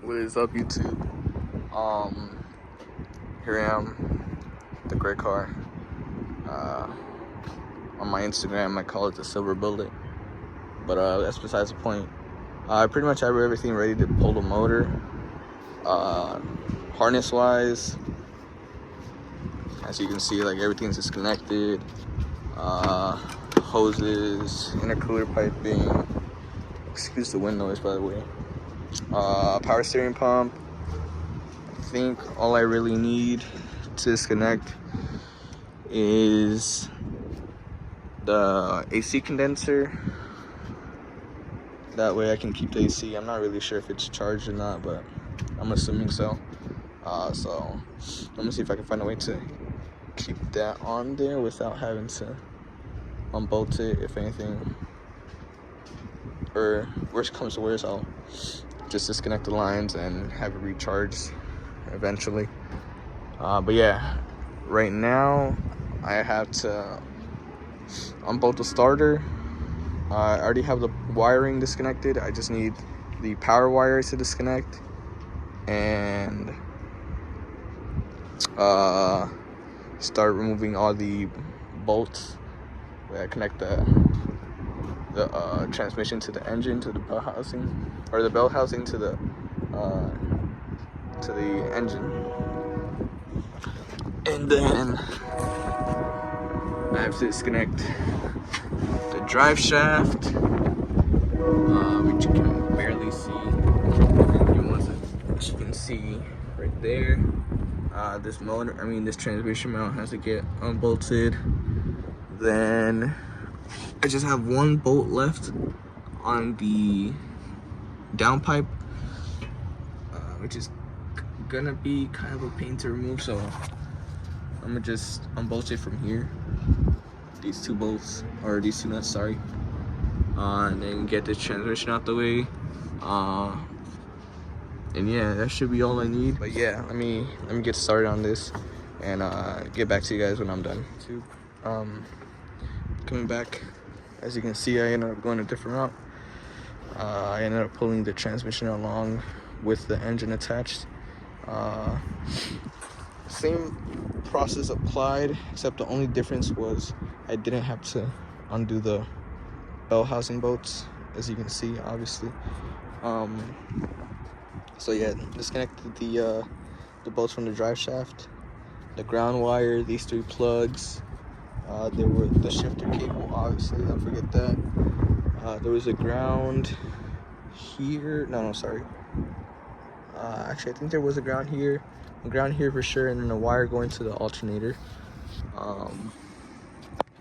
What is up, YouTube? Here I am, the gray car. On my Instagram, I call it the silver bullet, but that's besides the point. I pretty much have everything ready to pull the motor. Harness-wise, as you can see, like everything's disconnected. Hoses, intercooler piping. Excuse the wind noise, by the way. Power steering pump. I think all I really need to disconnect is the AC condenser. That way I can keep the AC. I'm not really sure if it's charged or not, but I'm assuming so. So let me see if I can find a way to keep that on there without having to unbolt it, if anything. Or worst comes to worst, I'll just disconnect the lines and have it recharged eventually. But yeah, right now I have to unbolt the starter. I already have the wiring disconnected. I just need the power wire to disconnect and start removing all the bolts that connect the transmission to the engine, to the bell housing, or the bell housing to the engine. And then I have to disconnect the drive shaft, which you can barely see. As you can see right there, this transmission mount has to get unbolted. Then I just have one bolt left on the downpipe, which is gonna be kind of a pain to remove, so I'm gonna just unbolt it from here. These two bolts, or these two nuts, sorry. And then get the transmission out the way. And yeah, that should be all I need. But yeah, let me get started on this and get back to you guys when I'm done. Coming back, as you can see, I ended up going a different route. I ended up pulling the transmission along with the engine attached. Same process applied, except the only difference was I didn't have to undo the bell housing bolts, as you can see, obviously. So yeah, disconnected the bolts from the drive shaft, the ground wire, these three plugs. There were the shifter cable, obviously, don't forget that. There was a ground here. No, sorry. Actually, I think there was a ground here for sure, and then a wire going to the alternator. Held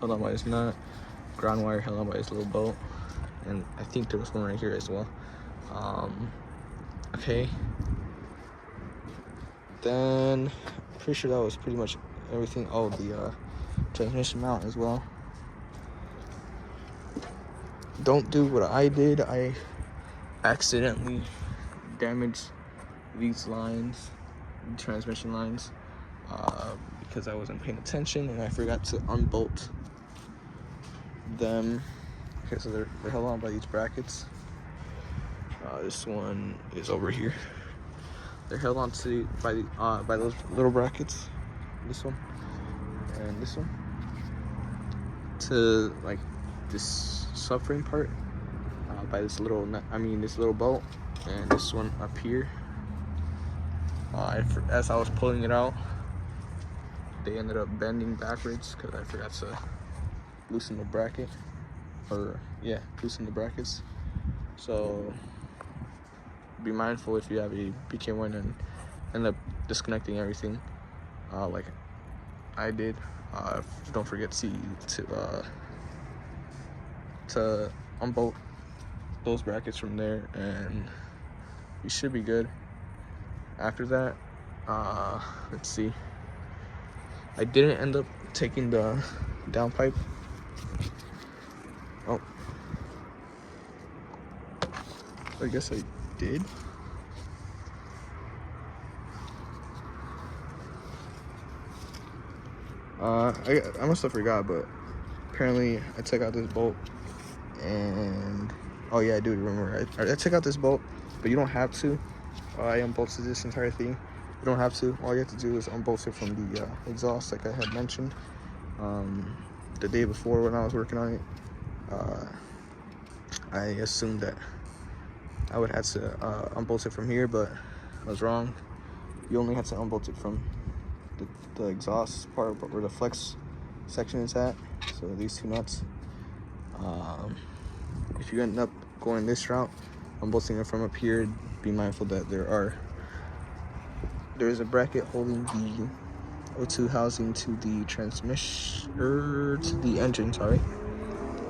on by this nut, ground wire held on by this little bolt, and I think there was one right here as well. Okay. Then, pretty sure that was pretty much everything. Oh, the transmission mount as well. Don't do what I did. I accidentally damaged these lines, the transmission lines, because I wasn't paying attention and I forgot to unbolt them. Okay, so they're held on by these brackets. This one is over here. They're held on by those little brackets. This one and this one to like this subframe part by this little bolt, and this one up here. As I was pulling it out, they ended up bending backwards because I forgot to loosen the bracket, loosen the brackets. So be mindful if you have a BK1 and end up disconnecting everything, like I did. Don't forget to unbolt those brackets from there, and you should be good. After that, let's see. I didn't end up taking the downpipe. Oh, I guess I did. I must have forgot, but apparently I took out this bolt, and oh yeah, I do remember. I took out this bolt, but you don't have to. I unbolted this entire thing. You don't have to. All you have to do is unbolt it from the exhaust, like I had mentioned the day before when I was working on it. I assumed that I would have to unbolt it from here, but I was wrong. You only have to unbolt it from the exhaust part, where the flex section is at. So these two nuts. If you end up going this route, unbolting it from up here, be mindful that there is a bracket holding the O2 housing to the transmission, to the engine, sorry.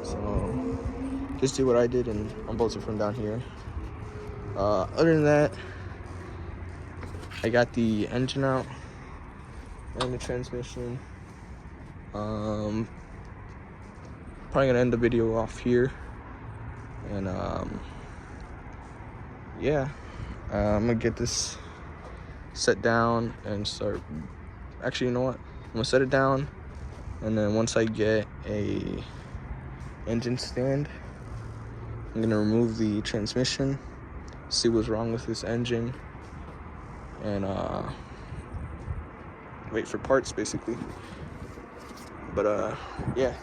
So just do what I did and unbolt it from down here. Other than that, I got the engine out and the transmission. Probably gonna end the video off here, and yeah, I'm gonna get this set down and start. Actually, you know what? I'm gonna set it down, and then once I get a engine stand, I'm gonna remove the transmission, see what's wrong with this engine, and wait for parts basically. But yeah,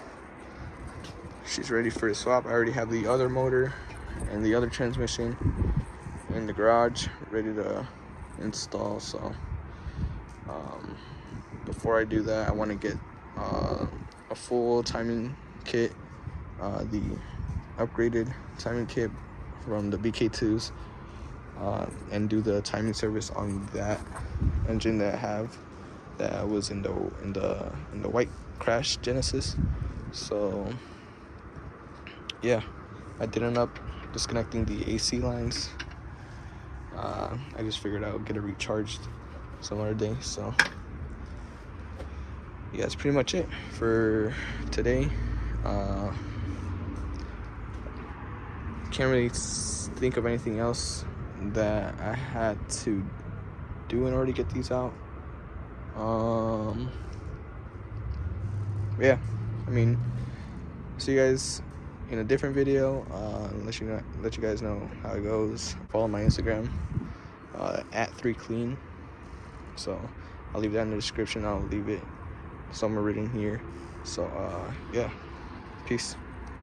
she's ready for the swap. I already have the other motor and the other transmission in the garage ready to install. So before I do that, I want to get a full timing kit, the upgraded timing kit from the BK2s, and do the timing service on that engine that was in the white crash Genesis. So yeah, I did end up disconnecting the AC lines. I just figured I would get it recharged some other day. So yeah, that's pretty much it for today. Can't really think of anything else that I had to do in order to get these out. Yeah, I mean, see you guys in a different video. Let you guys know how it goes. Follow my Instagram at 3clean. So I'll leave that in the description. I'll leave it somewhere written here. So yeah, peace.